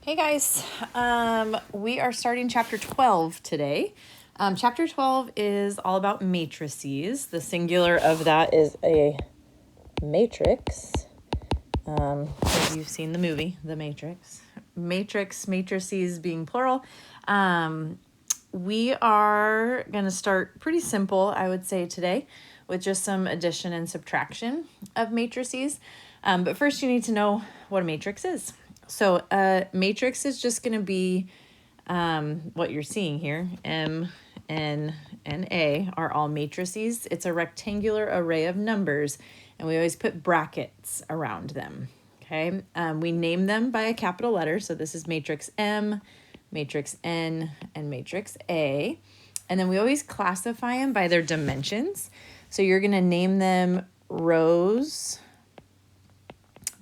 Hey guys, we are starting chapter 12 today. Chapter 12 is all about matrices. The singular of that is a matrix. If you've seen the movie, The Matrix. Matrices being plural. We are going to start pretty simple, I would say, today with just some addition and subtraction of matrices. But first you need to know what a matrix is. So a matrix is just going to be what you're seeing here. M, N, and A are all matrices. It's a rectangular array of numbers, and we always put brackets around them. Okay, we name them by a capital letter. So this is matrix M, matrix N, and matrix A. And then we always classify them by their dimensions. So you're going to name them rows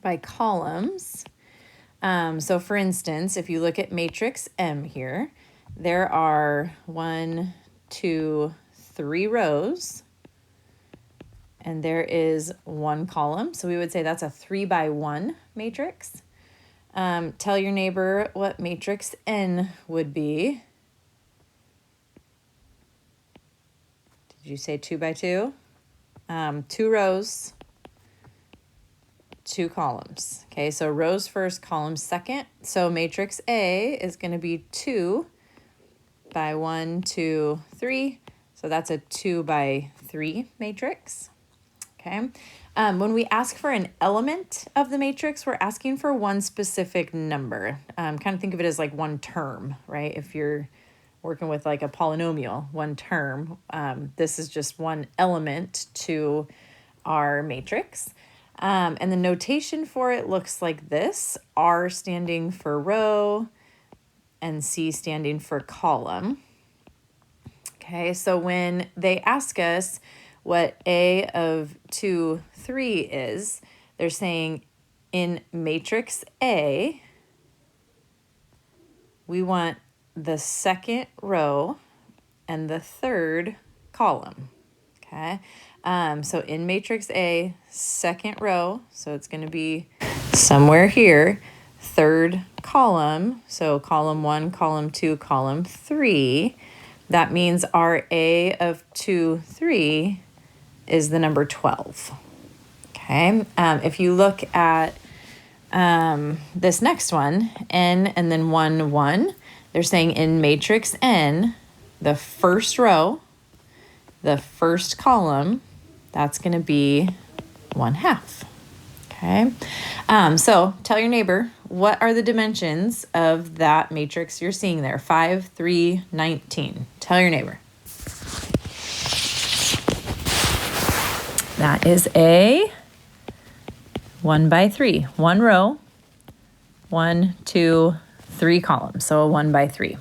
by columns. So for instance, if you look at matrix M here, there are 1, 2, 3 rows, and there is 1 column. So we would say that's a 3 by 1 matrix. Tell your neighbor what matrix N would be. Did you say 2 by 2? 2 rows, 2 columns. Okay, so rows first, columns second. So matrix A is going to be 2 by 1, 2, 3. So that's a 2 by 3 matrix. Okay. When we ask for an element of the matrix, we're asking for one specific number. Kind of think of it as like one term, right? If you're working with like a polynomial, one term, this is just one element to our matrix. And the notation for it looks like this: R standing for row and C standing for column. Okay, so when they ask us what A of 2, 3 is, they're saying in matrix A, we want the second row and the third column. Okay. So in matrix A, second row, so it's going to be somewhere here, third column, so column 1, column 2, column 3. That means our A of 2, 3 is the number 12. Okay. If you look at this next one, N and then 1, 1, they're saying in matrix N, the first row, the first column, that's going to be 1/2. Okay. So tell your neighbor, what are the dimensions of that matrix you're seeing there? 5, 3, 19. Tell your neighbor. That is a 1 by 3. 1 row, 1, 2, 3 columns. So a 1 by 3.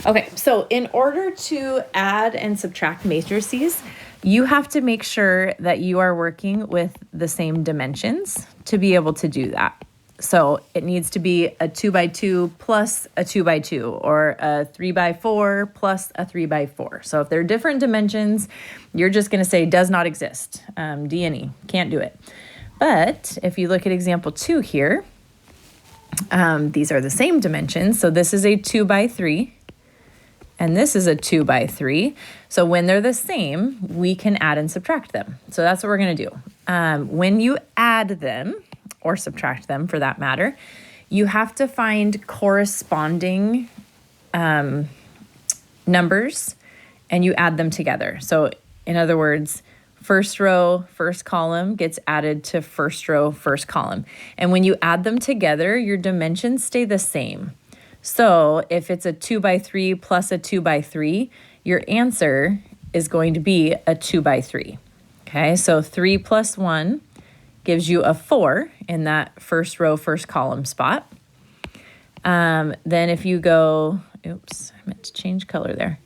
Okay, so in order to add and subtract matrices, you have to make sure that you are working with the same dimensions to be able to do that. So it needs to be a 2 by 2 plus a 2 by 2, or a 3 by 4 plus a 3 by 4. So if they're different dimensions, you're just going to say does not exist. D&E, can't do it. But if you look at example 2 here, these are the same dimensions. So this is a 2 by 3. And this is a 2 by 3. So when they're the same, we can add and subtract them. So that's what we're going to do. When you add them, or subtract them for that matter, you have to find corresponding numbers and you add them together. So in other words, first row, first column gets added to first row, first column. And when you add them together, your dimensions stay the same. So if it's a 2 by 3 plus a 2 by 3, your answer is going to be a 2 by 3. Okay, so 3 plus 1 gives you a 4 in that first row, first column spot. Then if you go, oops, I meant to change color there.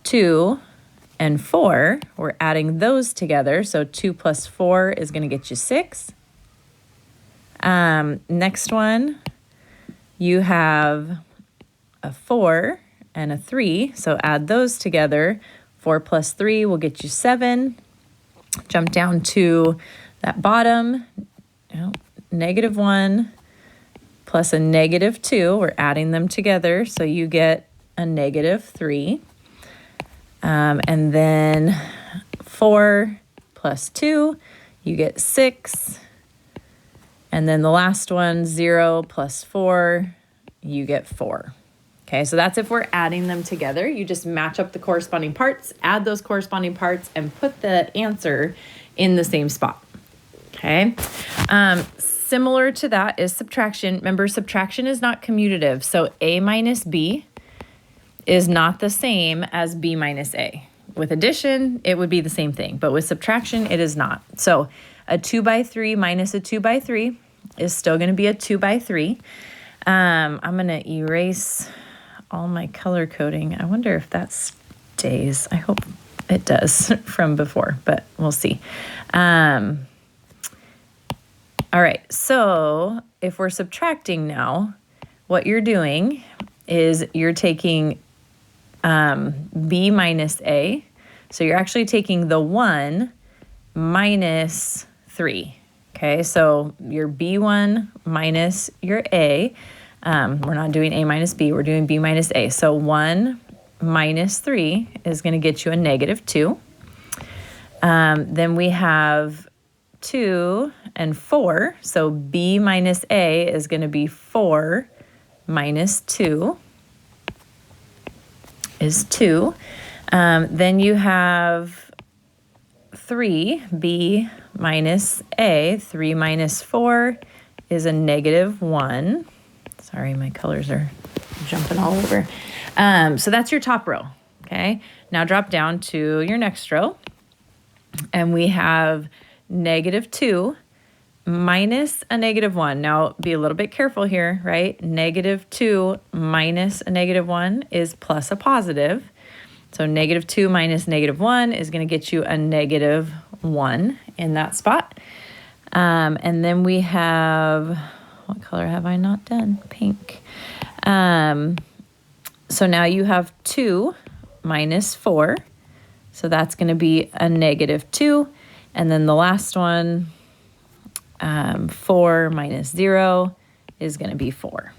2 and 4, we're adding those together. So 2 plus 4 is going to get you 6. Next one, you have a 4 and a 3, so add those together. 4 plus 3 will get you 7. Jump down to that bottom, -1, plus a negative 2. We're adding them together, so you get a negative 3. And then 4 plus 2, you get 6. And then the last one, 0 plus 4, you get 4. Okay, so that's if we're adding them together. You just match up the corresponding parts, add those corresponding parts, and put the answer in the same spot. Okay, similar to that is subtraction. Remember, subtraction is not commutative, so A minus B is not the same as B minus A. With addition, it would be the same thing, but with subtraction, it is not. So a 2 by 3 minus a 2 by 3 is still going to be a 2 by 3. I'm going to erase all my color coding. I wonder if that stays. I hope it does from before, but we'll see. All right, so if we're subtracting now, what you're doing is you're taking B minus A. So you're actually taking the 1 minus 3. Okay, so your B1 minus your A. We're not doing A minus B, we're doing B minus A. So 1 minus 3 is going to get you a negative 2. Then we have 2 and 4. So B minus A is going to be 4 minus 2 is 2. Then you have 3, B minus A. 3 minus 4 is a negative 1. Sorry, my colors are jumping all over. So that's your top row, okay? Now drop down to your next row, and we have negative 2 minus a negative 1. Now, be a little bit careful here, right? Negative 2 minus a negative 1 is plus a positive. So negative 2 minus negative 1 is going to get you a negative 1 in that spot. And then we have, what color have I not done? Pink. So now you have 2 minus 4. So that's going to be a negative 2. And then the last one, 4 minus 0 is going to be 4.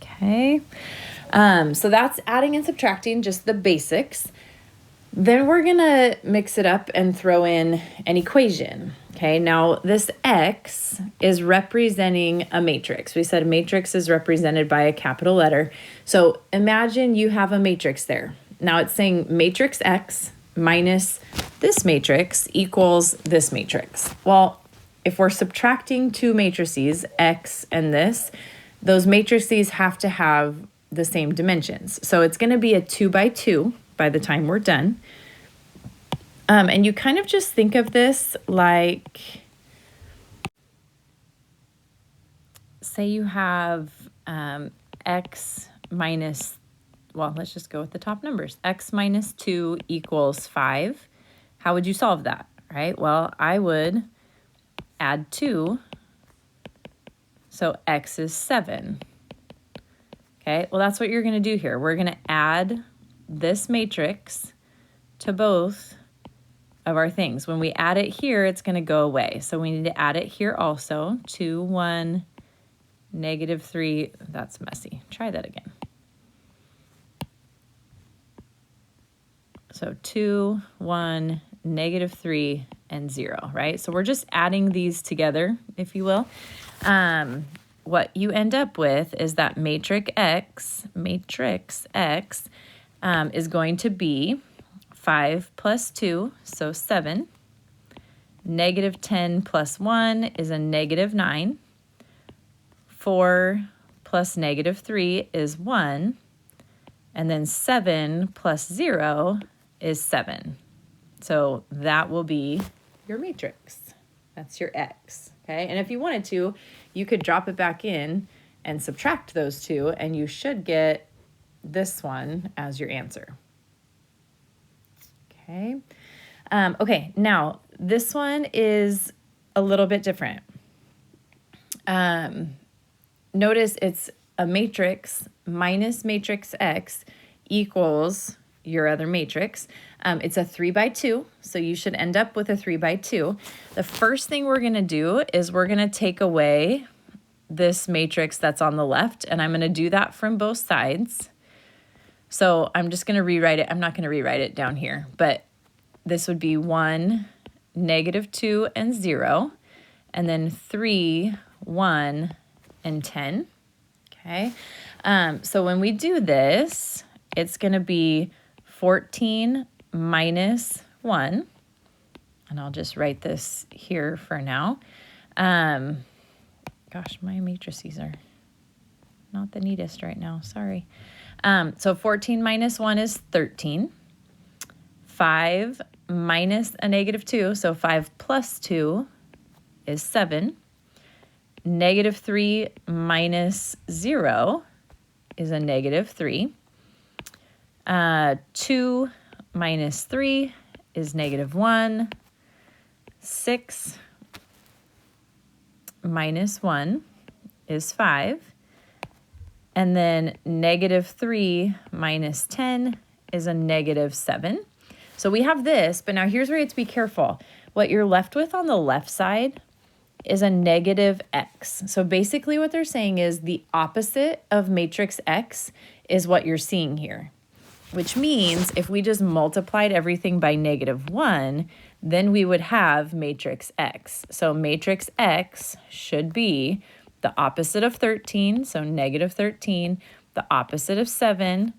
Okay. So that's adding and subtracting, just the basics. Then we're going to mix it up and throw in an equation. Okay, now this X is representing a matrix. We said a matrix is represented by a capital letter. So imagine you have a matrix there. Now it's saying matrix X minus this matrix equals this matrix. Well, if we're subtracting two matrices, X and this, those matrices have to have the same dimensions. So it's going to be a 2 by 2 by the time we're done. And you kind of just think of this like, say you have X minus, well, let's just go with the top numbers. X minus 2 equals 5. How would you solve that, right? Well, I would add 2. So X is 7. Okay, well, that's what you're going to do here. We're going to add this matrix to both of our things. When we add it here, it's going to go away. So we need to add it here also. 2, 1, negative 3. That's messy. Try that again. So 2, 1, negative 3, and 0, right? So we're just adding these together, if you will. What you end up with is that matrix X is going to be 5 plus 2, so 7. Negative 10 plus 1 is a negative 9. 4 plus negative 3 is 1. And then 7 plus 0 is 7. So that will be your matrix. That's your X, okay? And if you wanted to, you could drop it back in and subtract those two, and you should get this one as your answer. Okay. Okay, now this one is a little bit different. Notice it's a matrix minus matrix X equals your other matrix. It's a 3 by 2, so you should end up with a 3 by 2. The first thing we're going to do is we're going to take away this matrix that's on the left, and I'm going to do that from both sides. So I'm just going to rewrite it. I'm not going to rewrite it down here, but this would be 1, -2, and 0, and then 3, 1, and 10. Okay. So when we do this, it's going to be 14 minus 1. And I'll just write this here for now. Gosh, my matrices are not the neatest right now. Sorry. So 14 minus 1 is 13. 5 minus a -2, so 5 plus 2 is 7. -3 minus 0 is a -3. 2 minus 3 is -1. 6 minus 1 is 5. And then -3 minus 10 is a -7. So we have this, but now here's where you have to be careful. What you're left with on the left side is a -x. So basically what they're saying is the opposite of matrix X is what you're seeing here, which means if we just multiplied everything by -1, then we would have matrix X. So matrix X should be the opposite of 13, so -13, the opposite of 7,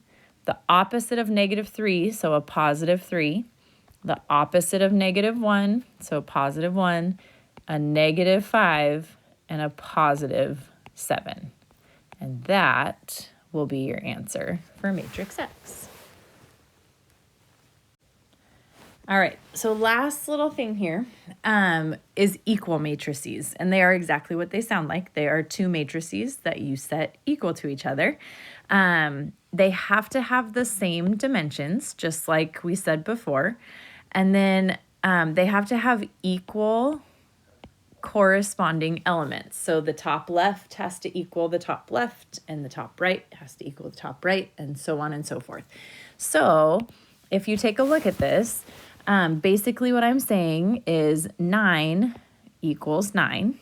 the opposite of -3, so a +3, the opposite of -1, so +1, a -5, and a +7. And that will be your answer for matrix X. All right, so last little thing here is equal matrices, and they are exactly what they sound like. They are two matrices that you set equal to each other. They have to have the same dimensions, just like we said before, and then they have to have equal corresponding elements. So the top left has to equal the top left, and the top right has to equal the top right, and so on and so forth. So if you take a look at this, basically what I'm saying is 9 equals 9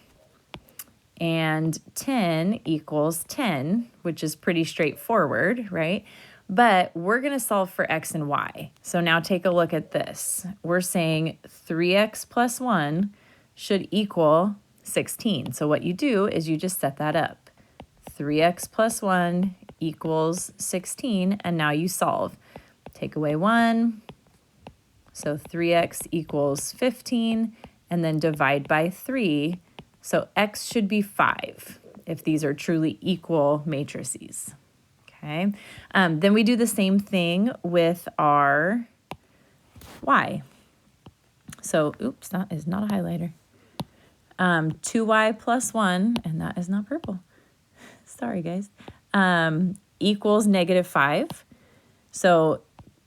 and 10 equals 10, which is pretty straightforward, right? But we're going to solve for x and y. So now take a look at this. We're saying 3x plus 1 should equal 16. So what you do is you just set that up. 3x plus 1 equals 16, and now you solve. Take away 1. So 3x equals 15, and then divide by 3. So x should be 5 if these are truly equal matrices. Okay. Then we do the same thing with our y. So, oops, that is not a highlighter. 2y plus 1, and that is not purple. Sorry, guys. Equals -5. So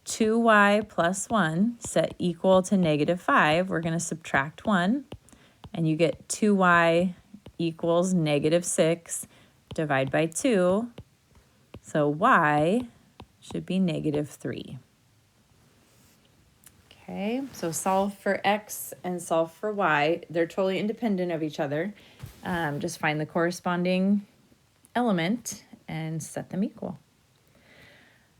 2y plus 1 set equal to -5. We're going to subtract 1, and you get 2y equals -6. Divide by 2. So y should be -3. Okay, so solve for x and solve for y. They're totally independent of each other. Just find the corresponding element and set them equal.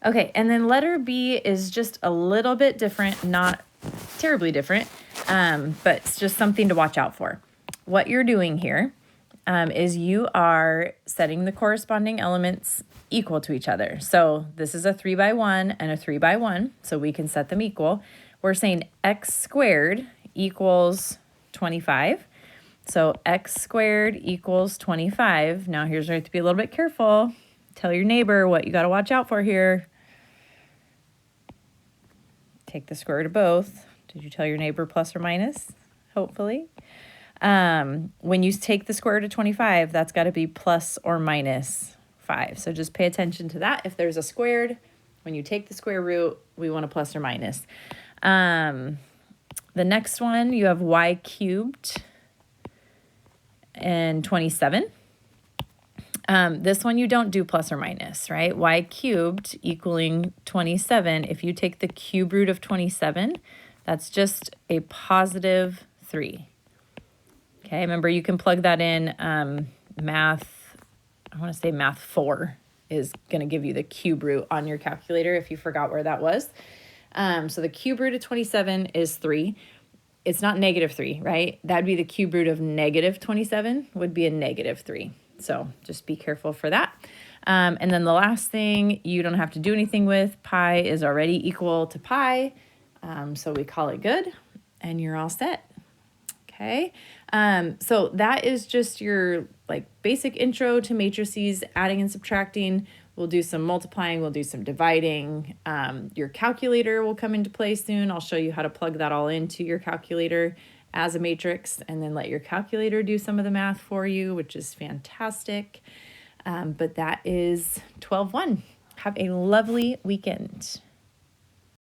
Okay, and then letter B is just a little bit different, not terribly different, but it's just something to watch out for. What you're doing here is you are setting the corresponding elements equal to each other. So this is a 3 by 1 and a 3 by 1, so we can set them equal. We're saying x squared equals 25. So x squared equals 25. Now here's where you have to be a little bit careful. Tell your neighbor what you got to watch out for here. Take the square root of both. Did you tell your neighbor plus or minus? Hopefully. When you take the square root of 25, that's got to be plus or minus 5. So just pay attention to that. If there's a squared, when you take the square root, we want a plus or minus. The next one, you have y cubed and 27. This one you don't do plus or minus, right? Y cubed equaling 27. If you take the cube root of 27, that's just a +3. Okay, remember you can plug that in math, I want to say math 4 is going to give you the cube root on your calculator if you forgot where that was. So the cube root of 27 is 3. It's not -3, right? That'd be the cube root of -27 would be a -3. So just be careful for that. And then the last thing you don't have to do anything with, pi is already equal to pi. So we call it good and you're all set. Okay. So that is just your like basic intro to matrices, adding and subtracting. We'll do some multiplying, we'll do some dividing. Your calculator will come into play soon. I'll show you how to plug that all into your calculator as a matrix and then let your calculator do some of the math for you, which is fantastic. But that is 12-1. Have a lovely weekend.